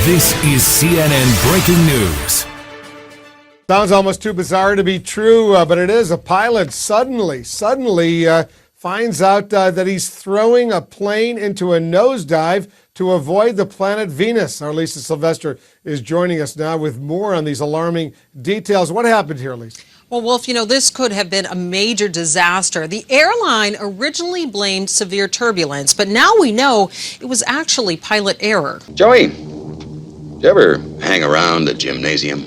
This is CNN Breaking News. Sounds almost too bizarre to be true, but it is. A pilot suddenly finds out that he's throwing a plane into a nosedive to avoid the planet Venus. Our Lisa Sylvester is joining us now with more on these alarming details. What happened here, Lisa? Well, Wolf, this could have been a major disaster. The airline originally blamed severe turbulence, but now we know it was actually pilot error. Joey, do you ever hang around the gymnasium?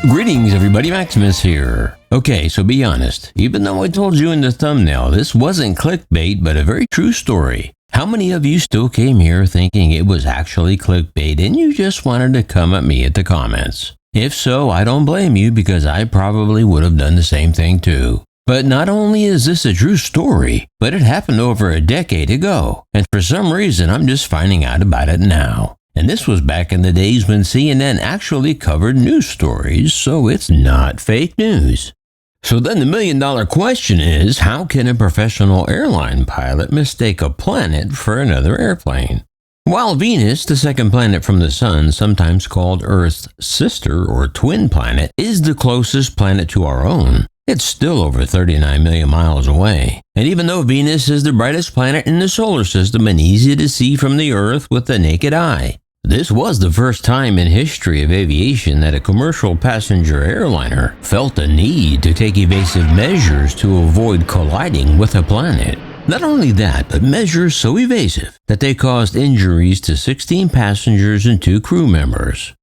Greetings everybody, Maximus here. Okay, so be honest. Even though I told you in the thumbnail this wasn't clickbait but a very true story, how many of you still came here thinking it was actually clickbait and you just wanted to come at me at the comments? If so, I don't blame you because I probably would have done the same thing too. But not only is this a true story, but it happened over a decade ago, and for some reason I'm just finding out about it now. And this was back in the days when CNN actually covered news stories, so it's not fake news. So then the million-dollar question is, how can a professional airline pilot mistake a planet for another airplane? While Venus, the second planet from the Sun, sometimes called Earth's sister or twin planet, is the closest planet to our own, it's still over 39 million miles away. And even though Venus is the brightest planet in the solar system and easy to see from the Earth with the naked eye, this was the first time in history of aviation that a commercial passenger airliner felt the need to take evasive measures to avoid colliding with a planet. Not only that, but measures so evasive that they caused injuries to 16 passengers and 2 crew members.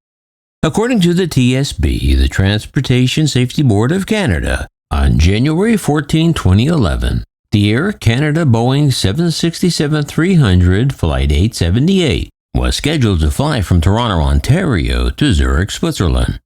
According to the TSB, the Transportation Safety Board of Canada, on January 14, 2011, the Air Canada Boeing 767-300 Flight 878 was scheduled to fly from Toronto, Ontario to Zurich, Switzerland.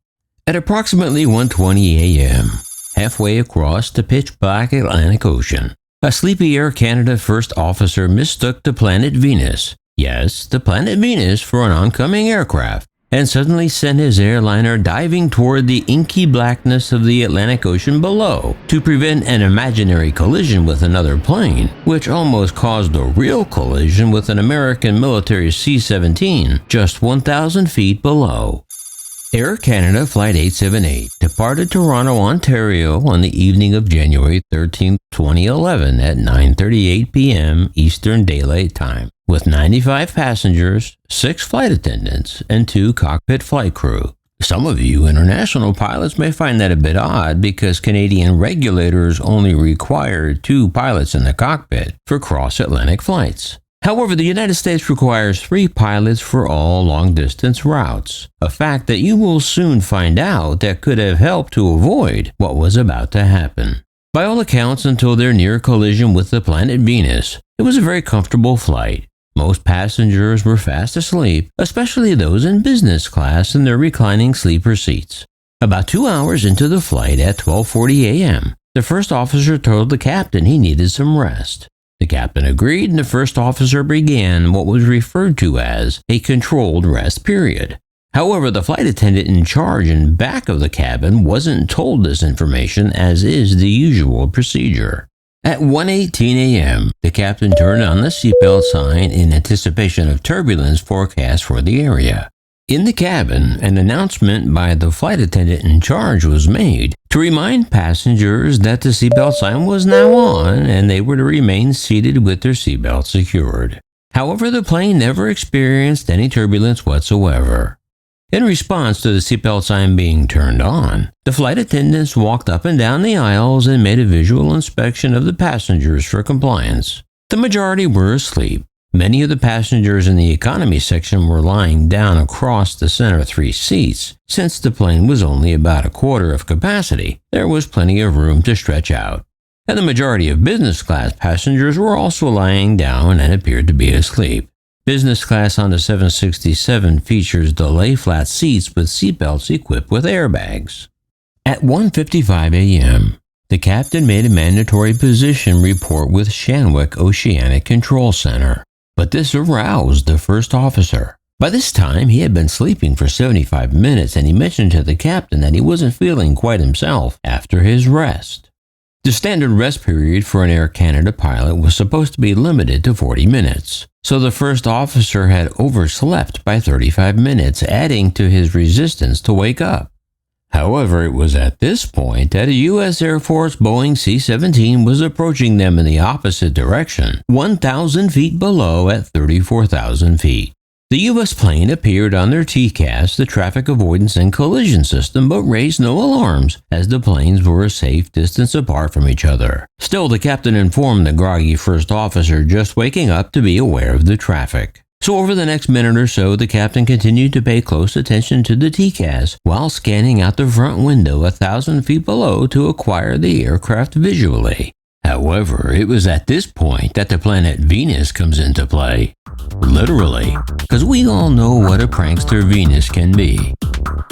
At approximately 1:20 a.m., halfway across the pitch-black Atlantic Ocean, a sleepy Air Canada first officer mistook the planet Venus, yes, the planet Venus, for an oncoming aircraft, and suddenly sent his airliner diving toward the inky blackness of the Atlantic Ocean below to prevent an imaginary collision with another plane, which almost caused a real collision with an American military C-17 just 1,000 feet below. Air Canada Flight 878 departed Toronto, Ontario on the evening of January 13, 2011 at 9:38 p.m. Eastern Daylight Time, with 95 passengers, 6 flight attendants, and 2 cockpit flight crew. Some of you international pilots may find that a bit odd because Canadian regulators only require 2 pilots in the cockpit for cross-Atlantic flights. However, the United States requires 3 pilots for all long-distance routes, a fact that you will soon find out that could have helped to avoid what was about to happen. By all accounts, until their near collision with the planet Venus, it was a very comfortable flight. Most passengers were fast asleep, especially those in business class in their reclining sleeper seats. About 2 hours into the flight at 12:40 a.m., the first officer told the captain he needed some rest. The captain agreed, and the first officer began what was referred to as a controlled rest period. However, the flight attendant in charge in back of the cabin wasn't told this information, as is the usual procedure. At 1:18 a.m., the captain turned on the seatbelt sign in anticipation of turbulence forecast for the area. In the cabin, an announcement by the flight attendant in charge was made to remind passengers that the seatbelt sign was now on and they were to remain seated with their seatbelt secured. However, the plane never experienced any turbulence whatsoever. In response to the seatbelt sign being turned on, the flight attendants walked up and down the aisles and made a visual inspection of the passengers for compliance. The majority were asleep. Many of the passengers in the economy section were lying down across the center 3 seats. Since the plane was only about a quarter of capacity, there was plenty of room to stretch out. And the majority of business class passengers were also lying down and appeared to be asleep. Business class on the 767 features the lay-flat seats with seatbelts equipped with airbags. At 1:55 a.m., the captain made a mandatory position report with Shanwick Oceanic Control Center. But this aroused the first officer. By this time, he had been sleeping for 75 minutes, and he mentioned to the captain that he wasn't feeling quite himself after his rest. The standard rest period for an Air Canada pilot was supposed to be limited to 40 minutes, so the first officer had overslept by 35 minutes, adding to his resistance to wake up. However, it was at this point that a U.S. Air Force Boeing C-17 was approaching them in the opposite direction, 1,000 feet below at 34,000 feet. The U.S. plane appeared on their TCAS, the traffic avoidance and collision system, but raised no alarms as the planes were a safe distance apart from each other. Still, the captain informed the groggy first officer just waking up to be aware of the traffic. So over the next minute or so, the captain continued to pay close attention to the TCAS while scanning out the front window 1,000 feet below to acquire the aircraft visually. However, it was at this point that the planet Venus comes into play. Literally, because we all know what a prankster Venus can be.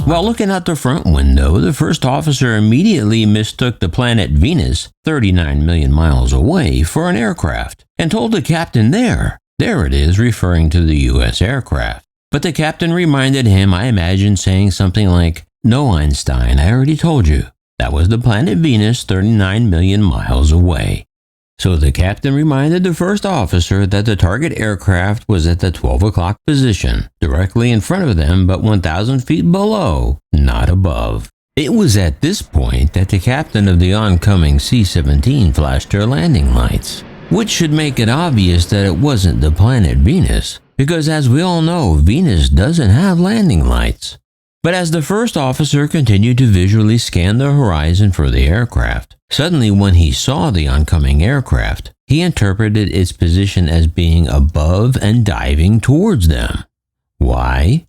While looking out the front window, the first officer immediately mistook the planet Venus, 39 million miles away, for an aircraft, and told the captain there it is, referring to the U.S. aircraft. But the captain reminded him, I imagine, saying something like, "No, Einstein, I already told you. That was the planet Venus 39 million miles away." So the captain reminded the first officer that the target aircraft was at the 12 o'clock position, directly in front of them but 1,000 feet below, not above. It was at this point that the captain of the oncoming C-17 flashed her landing lights, which should make it obvious that it wasn't the planet Venus, because as we all know, Venus doesn't have landing lights. But as the first officer continued to visually scan the horizon for the aircraft, suddenly when he saw the oncoming aircraft, he interpreted its position as being above and diving towards them. Why?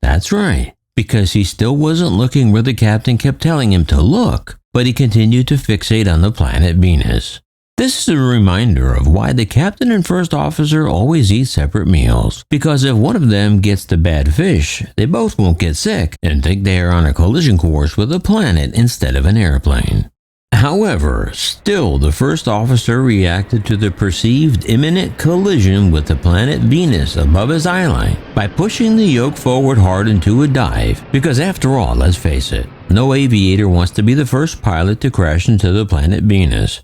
That's right, because he still wasn't looking where the captain kept telling him to look, but he continued to fixate on the planet Venus. This is a reminder of why the captain and first officer always eat separate meals, because if one of them gets the bad fish, they both won't get sick and think they are on a collision course with a planet instead of an airplane. However, still the first officer reacted to the perceived imminent collision with the planet Venus above his eyeline by pushing the yoke forward hard into a dive, because after all, let's face it, no aviator wants to be the first pilot to crash into the planet Venus.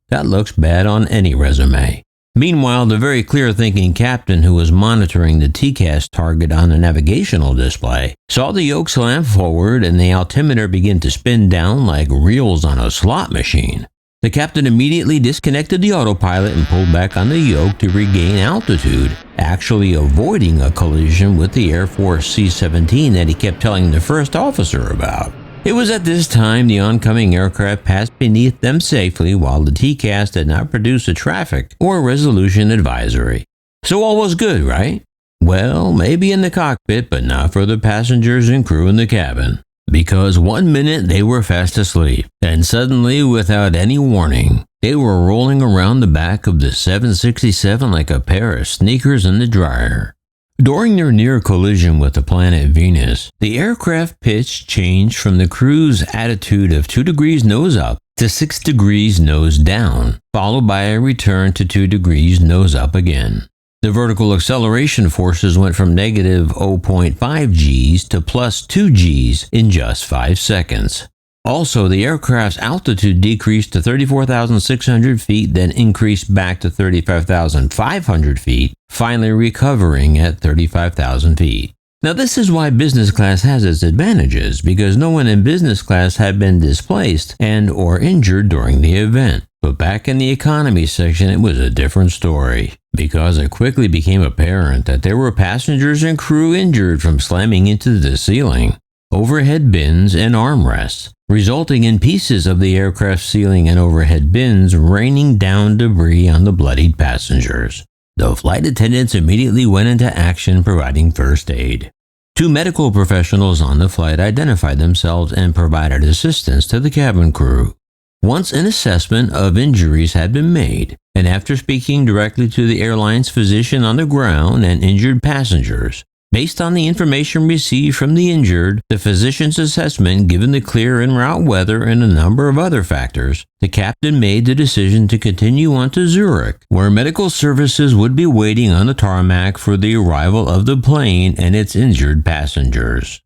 That looks bad on any resume. Meanwhile, the very clear-thinking captain who was monitoring the TCAS target on the navigational display saw the yoke slam forward and the altimeter begin to spin down like reels on a slot machine. The captain immediately disconnected the autopilot and pulled back on the yoke to regain altitude, actually avoiding a collision with the Air Force C-17 that he kept telling the first officer about. It was at this time the oncoming aircraft passed beneath them safely while the TCAS did not produce a traffic or resolution advisory. So all was good, right? Well, maybe in the cockpit, but not for the passengers and crew in the cabin. Because 1 minute they were fast asleep, and suddenly, without any warning, they were rolling around the back of the 767 like a pair of sneakers in the dryer. During their near collision with the planet Venus, the aircraft pitch changed from the crew's attitude of 2 degrees nose up to 6 degrees nose down, followed by a return to 2 degrees nose up again. The vertical acceleration forces went from negative 0.5 Gs to plus 2 Gs in just 5 seconds. Also, the aircraft's altitude decreased to 34,600 feet, then increased back to 35,500 feet, finally recovering at 35,000 feet. Now, this is why business class has its advantages, because no one in business class had been displaced and or injured during the event. But back in the economy section, it was a different story, because it quickly became apparent that there were passengers and crew injured from slamming into the ceiling, overhead bins, and armrests, resulting in pieces of the aircraft ceiling and overhead bins raining down debris on the bloodied passengers. The flight attendants immediately went into action providing first aid. 2 medical professionals on the flight identified themselves and provided assistance to the cabin crew. Once an assessment of injuries had been made, and after speaking directly to the airline's physician on the ground and injured passengers, Based on the information received from the injured, the physician's assessment given the clear en route weather and a number of other factors, the captain made the decision to continue on to Zurich, where medical services would be waiting on the tarmac for the arrival of the plane and its injured passengers.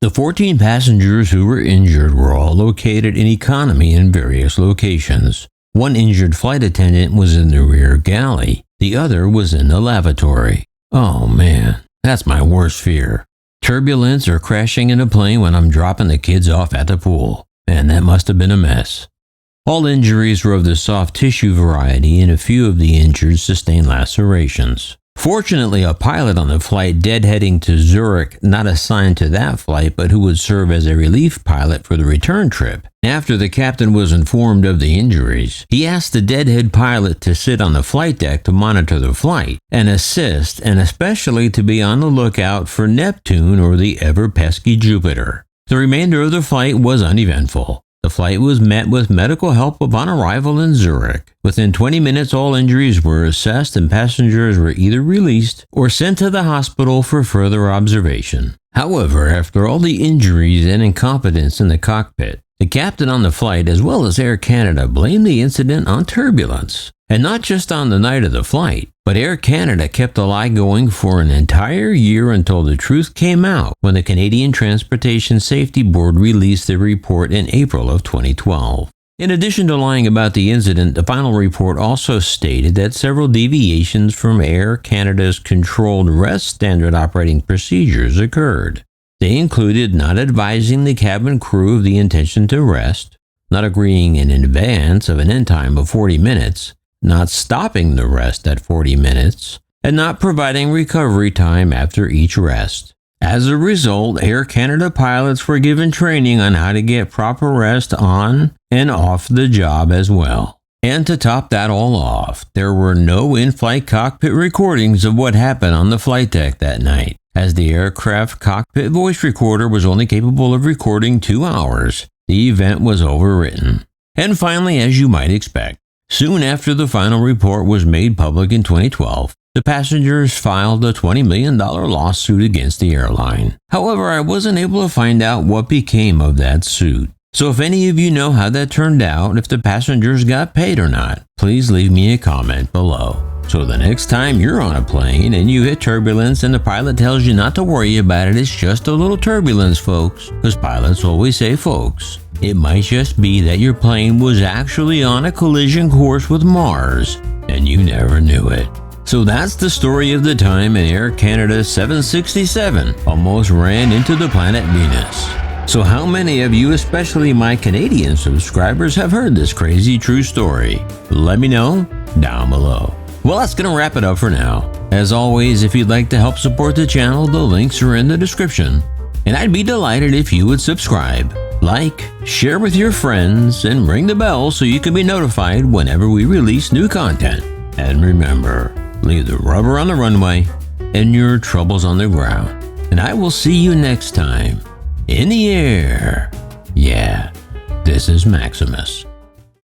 The 14 passengers who were injured were all located in economy in various locations. One injured flight attendant was in the rear galley, the other was in the lavatory. Oh man. That's my worst fear. Turbulence or crashing in a plane when I'm dropping the kids off at the pool. And that must have been a mess. All injuries were of the soft tissue variety and a few of the injured sustained lacerations. Fortunately, a pilot on the flight deadheading to Zurich, not assigned to that flight but who would serve as a relief pilot for the return trip. After the captain was informed of the injuries, he asked the deadhead pilot to sit on the flight deck to monitor the flight and assist, and especially to be on the lookout for Neptune or the ever-pesky Jupiter. The remainder of the flight was uneventful. The flight was met with medical help upon arrival in Zurich. Within 20 minutes, all injuries were assessed and passengers were either released or sent to the hospital for further observation. However, after all the injuries and incompetence in the cockpit, the captain on the flight, as well as Air Canada, blamed the incident on turbulence. And not just on the night of the flight, but Air Canada kept the lie going for an entire year until the truth came out when the Canadian Transportation Safety Board released their report in April of 2012. In addition to lying about the incident, the final report also stated that several deviations from Air Canada's controlled rest standard operating procedures occurred. They included not advising the cabin crew of the intention to rest, not agreeing in advance of an end time of 40 minutes, not stopping the rest at 40 minutes, and not providing recovery time after each rest. As a result, Air Canada pilots were given training on how to get proper rest on and off the job as well. And to top that all off, there were no in-flight cockpit recordings of what happened on the flight deck that night, as the aircraft cockpit voice recorder was only capable of recording 2 hours. The event was overwritten. And finally, as you might expect, soon after the final report was made public in 2012, the passengers filed a $20 million lawsuit against the airline. However, I wasn't able to find out what became of that suit. So if any of you know how that turned out, if the passengers got paid or not, please leave me a comment below. So the next time you're on a plane and you hit turbulence and the pilot tells you not to worry about it, it's just a little turbulence, folks, because pilots always say folks. It might just be that your plane was actually on a collision course with Mars, and you never knew it. So that's the story of the time an Air Canada 767 almost ran into the planet Venus. So how many of you, especially my Canadian subscribers, have heard this crazy true story? Let me know down below. Well, that's going to wrap it up for now. As always, if you'd like to help support the channel, the links are in the description. And I'd be delighted if you would subscribe, like, share with your friends, and ring the bell so you can be notified whenever we release new content. And remember, leave the rubber on the runway and your troubles on the ground. And I will see you next time in the air. Yeah, this is Maximus.